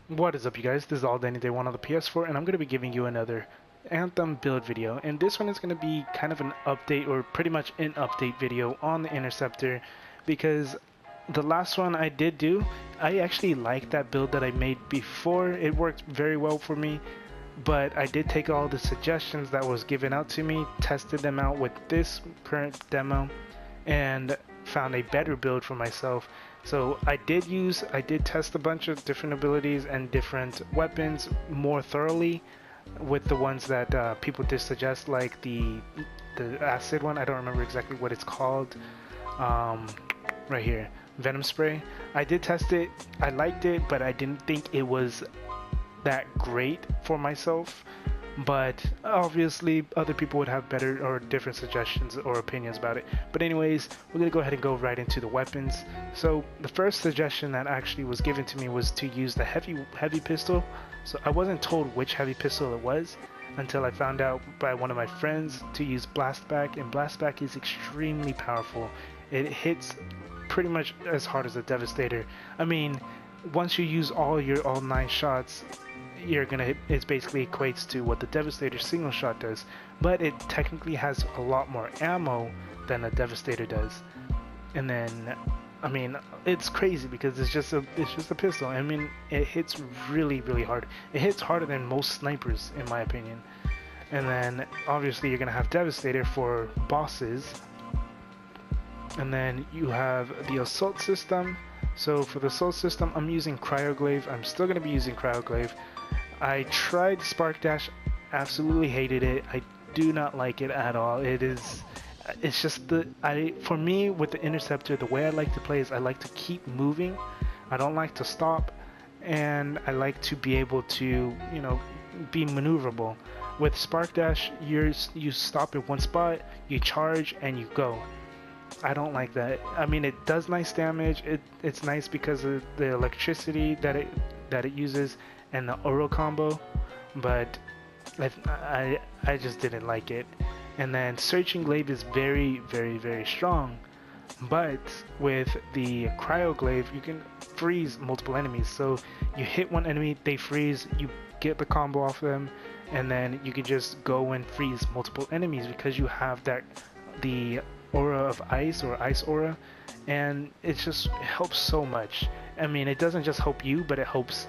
What is up, you guys? This is All Day 1 on the PS4, and I'm going to be giving you another Anthem build video. And this one is going to be kind of an update, or pretty much an update video on the Interceptor, because the last one I did do, I actually liked that build that I made before. It worked very well for me, but I did take all the suggestions that was given out to me, tested them out with this current demo, and found a better build for myself. So I did test a bunch of different abilities and different weapons more thoroughly with the ones that people did suggest, like the acid one. I don't remember exactly what it's called. Right here, venom spray. I did test it. I liked it, but I didn't think it was that great for myself. But obviously other people would have better or different suggestions or opinions about it. But anyways, we're gonna go ahead and go right into the weapons. So the first suggestion that actually was given to me was to use the heavy pistol. So I wasn't told which heavy pistol it was until I found out by one of my friends to use blastback, and blastback is extremely powerful. It hits pretty much as hard as a devastator. I mean, once you use all 9 shots, you're gonna hit, it basically equates to what the Devastator single shot does, but it technically has a lot more ammo than a Devastator does. And then, I mean, it's crazy because it's just a pistol. I mean, it hits really hard. It hits harder than most snipers, in my opinion. And then obviously you're gonna have Devastator for bosses, and then you have the assault system. So for the assault system, I'm using Cryoglaive. I'm still gonna be using Cryoglaive. I tried Spark Dash, absolutely hated it. I do not like it at all. It's just for me with the Interceptor, the way I like to play is I like to keep moving. I don't like to stop, and I like to be able to, be maneuverable. With Spark Dash, you stop at one spot, you charge, and you go. I don't like that. I mean, it does nice damage. It's nice because of the electricity that it uses and the Oro combo, but I just didn't like it. And then Searching Glaive is very strong, but with the Cryoglaive you can freeze multiple enemies. So you hit one enemy, they freeze, you get the combo off them, and then you can just go and freeze multiple enemies because you have the aura of ice, or ice aura, and it helps so much. I mean, it doesn't just help you, but it helps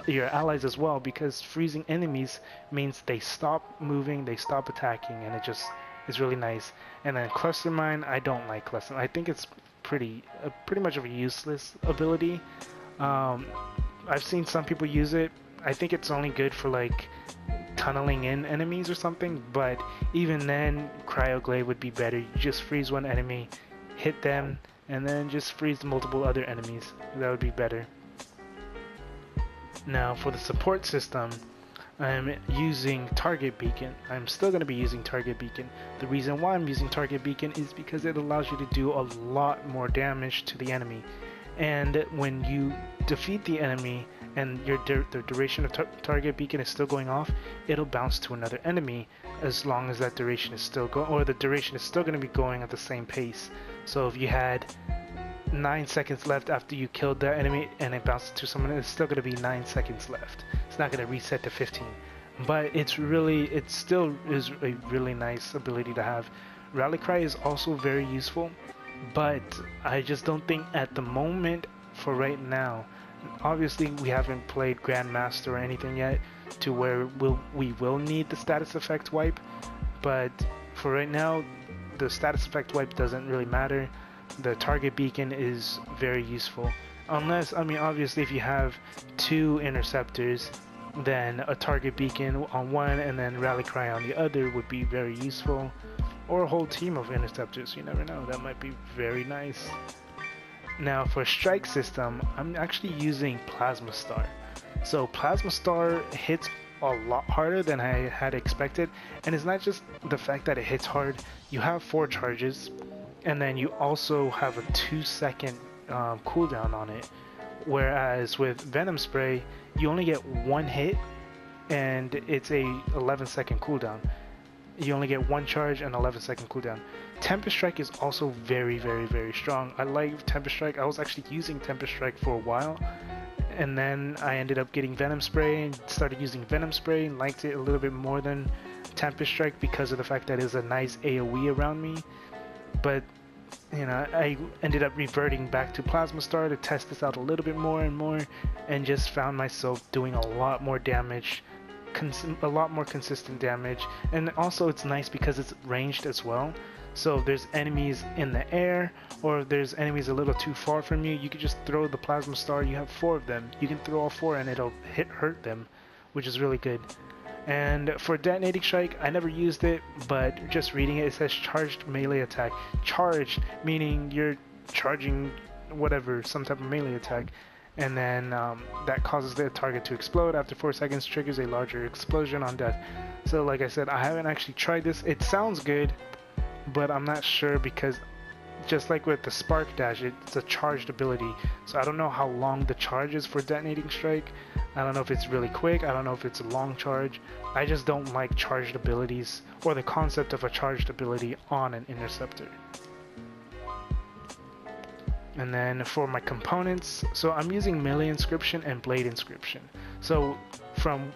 your allies as well, because freezing enemies means they stop moving, they stop attacking, and it just is really nice. And then Cluster Mine, I don't like Cluster Mine. I think it's pretty much of a useless ability. I've seen some people use it. I think it's only good for like tunneling in enemies or something, but even then Cryoglaive would be better. You just freeze one enemy, hit them, and then just freeze multiple other enemies. That would be better. Now for the support system, I'm using Target Beacon. I'm still going to be using Target Beacon. The reason why I'm using Target Beacon is because it allows you to do a lot more damage to the enemy. And when you defeat the enemy and the duration of Target Beacon is still going off, it'll bounce to another enemy as long as that duration is still going, or the duration is still going to be going at the same pace. So if you had 9 seconds left after you killed that enemy and it bounced to someone, it's still going to be 9 seconds left. It's not going to reset to 15. But it still is a really nice ability to have. Rally Cry is also very useful, but I just don't think at the moment, for right now, obviously we haven't played Grandmaster or anything yet to where we will need the status effect wipe, but for right now the status effect wipe doesn't really matter. The Target Beacon is very useful, unless, I mean, obviously if you have 2 Interceptors, then a Target Beacon on one and then Rally Cry on the other would be very useful, or a whole team of Interceptors. You never know, that might be very nice. Now for strike system, I'm actually using Plasma Star. So Plasma Star hits a lot harder than I had expected, and it's not just the fact that it hits hard. You have 4 charges, and then you also have a 2-second cooldown on it, whereas with Venom Spray you only get 1 hit and it's a 11-second cooldown. You only get 1 charge and 11-second cooldown. Tempest Strike is also very strong. I like Tempest Strike. I was actually using Tempest Strike for a while, and then I ended up getting Venom Spray and started using Venom Spray and liked it a little bit more than Tempest Strike because of the fact that it's a nice AoE around me. But you know, I ended up reverting back to Plasma Star to test this out a little bit more and more, and just found myself doing a lot more damage, a lot more consistent damage. And also it's nice because it's ranged as well. So if there's enemies in the air, or if there's enemies a little too far from you, you can just throw the Plasma Star. You have 4 of them. You can throw all 4 and it'll hurt them, which is really good. And for Detonating Strike, I never used it, but just reading it, it says charged melee attack. Charged, meaning you're charging whatever, some type of melee attack. And then that causes the target to explode. After 4 seconds, triggers a larger explosion on death. So like I said, I haven't actually tried this. It sounds good, but I'm not sure because just like with the Spark Dash, it's a charged ability. So I don't know how long the charge is for Detonating Strike. I don't know if it's really quick. I don't know if it's a long charge. I just don't like charged abilities or the concept of a charged ability on an Interceptor. And then for my components, so I'm using Melee Inscription and Blade Inscription. So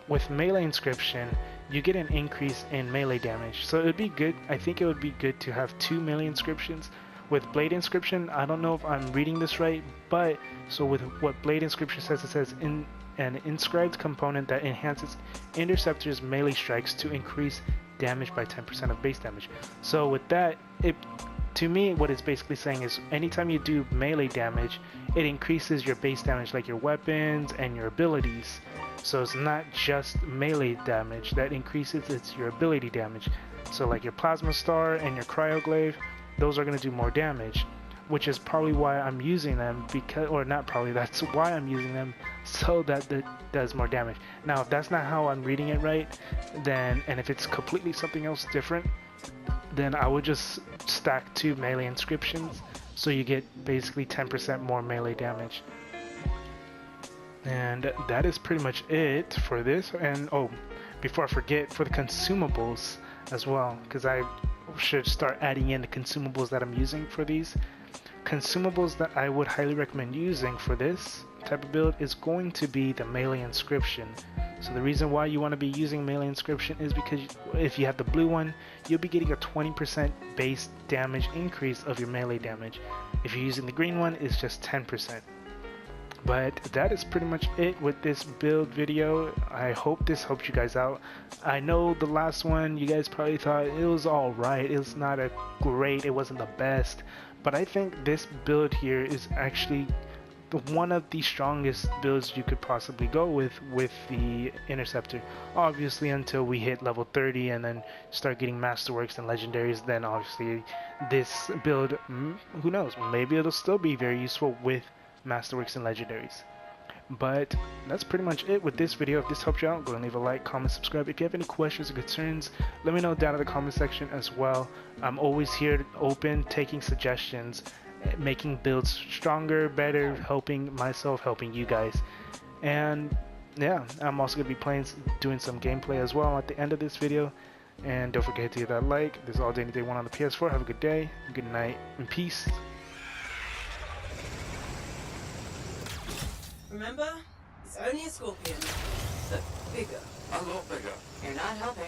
with Melee Inscription, you get an increase in melee damage. So it would be good, I think it would be good to have 2 Melee Inscriptions. With Blade Inscription, I don't know if I'm reading this right, but so with what Blade Inscription says, it says in an inscribed component that enhances Interceptor's melee strikes to increase damage by 10% of base damage. So with that, to me, what it's basically saying is anytime you do melee damage, it increases your base damage, like your weapons and your abilities. So it's not just melee damage that increases, it's your ability damage. So like your Plasma Star and your Cryoglaive, those are going to do more damage, which is probably why I'm using them, because, or not probably, that's why I'm using them, so that it does more damage. Now if that's not how I'm reading it right, then, and if it's completely something else different, then I would just stack 2 Melee Inscriptions, so you get basically 10% more melee damage. And that is pretty much it for this. And oh, before I forget, for the consumables as well, because I should start adding in the consumables that I'm using for these. Consumables that I would highly recommend using for this type of build is going to be the Melee Inscription. So the reason why you want to be using Melee Inscription is because if you have the blue one, you'll be getting a 20% base damage increase of your melee damage. If you're using the green one, it's just 10%. But that is pretty much it with this build video. I hope this helped you guys out. I know the last one you guys probably thought it was alright, it was not a great, it wasn't the best, but I think this build here is actually one of the strongest builds you could possibly go with the Interceptor. Obviously until we hit level 30 and then start getting Masterworks and Legendaries, then obviously this build, who knows, maybe it'll still be very useful with Masterworks and Legendaries. But that's pretty much it with this video. If this helped you out, go and leave a like, comment, subscribe. If you have any questions or concerns, let me know down in the comment section as well. I'm always here, open, taking suggestions, making builds stronger, better, helping myself, helping you guys. And yeah, I'm also going to be doing some gameplay as well at the end of this video. And don't forget to hit that like. This is all Day 1 on the PS4. Have a good day, good night, and peace. Remember? It's only a scorpion, but bigger. A lot bigger. You're not helping.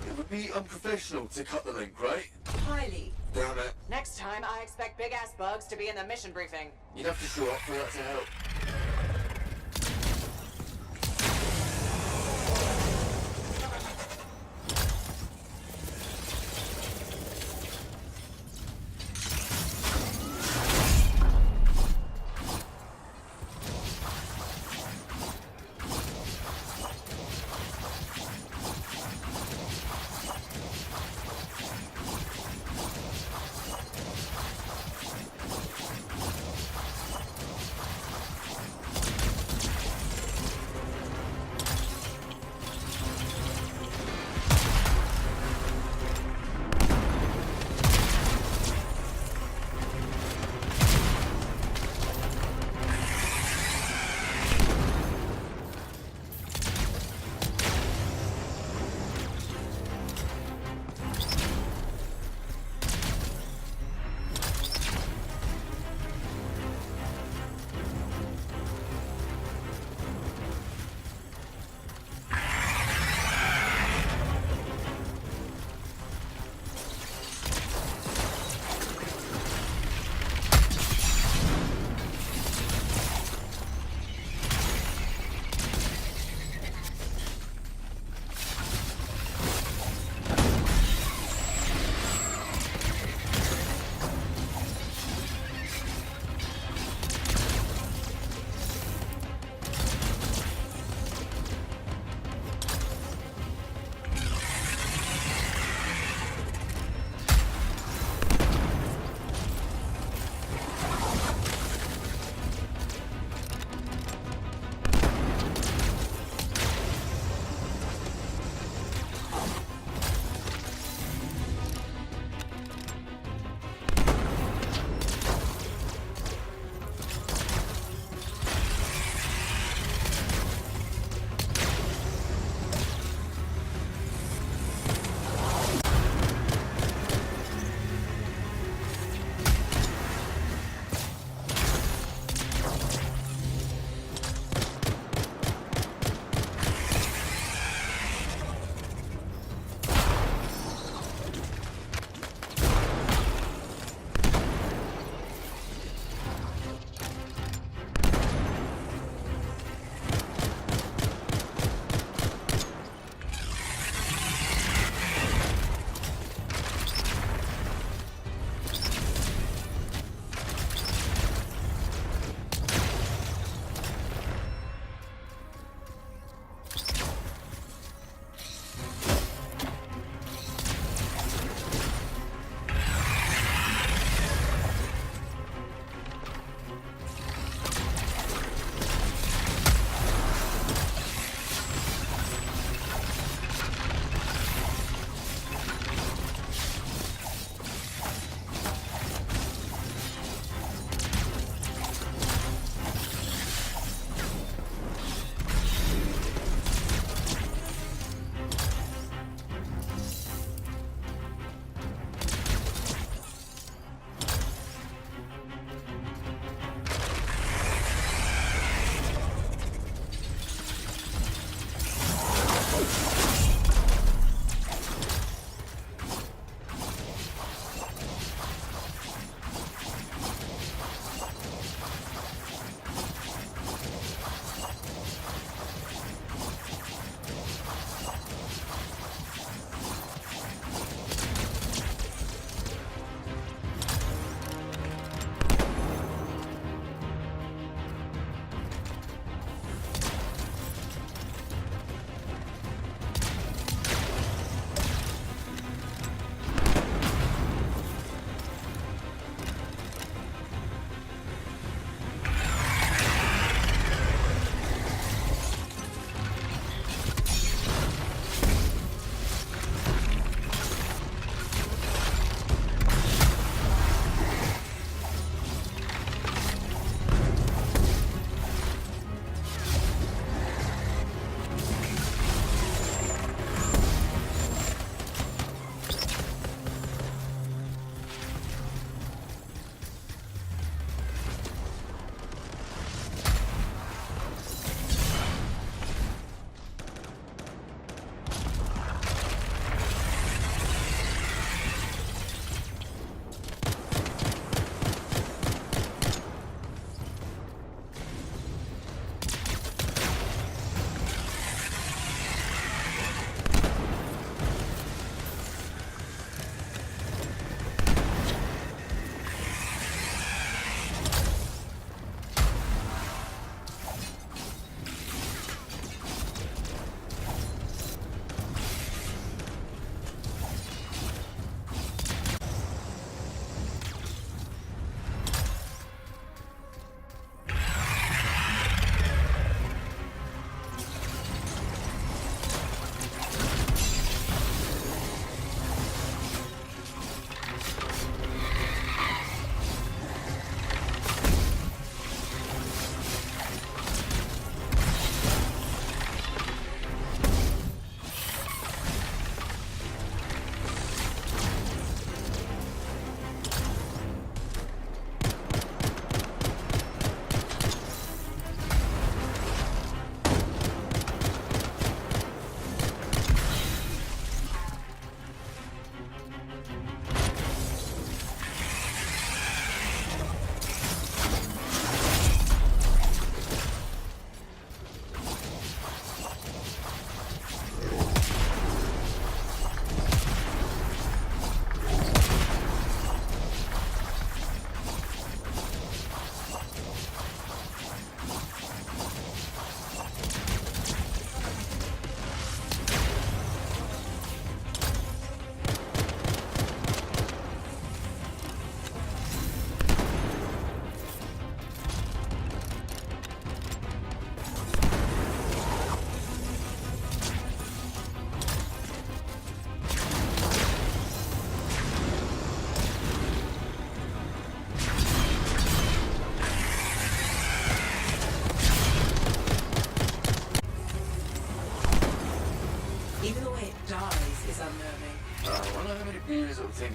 It would be unprofessional to cut the link, right? Highly. Damn it. Next time, I expect big-ass bugs to be in the mission briefing. You'd have to show up for that to help.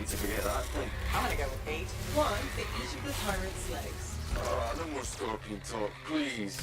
me to forget that thing. I'm gonna go with 8. One for each of the tyrant's legs. Oh, no more scorpion talk, please.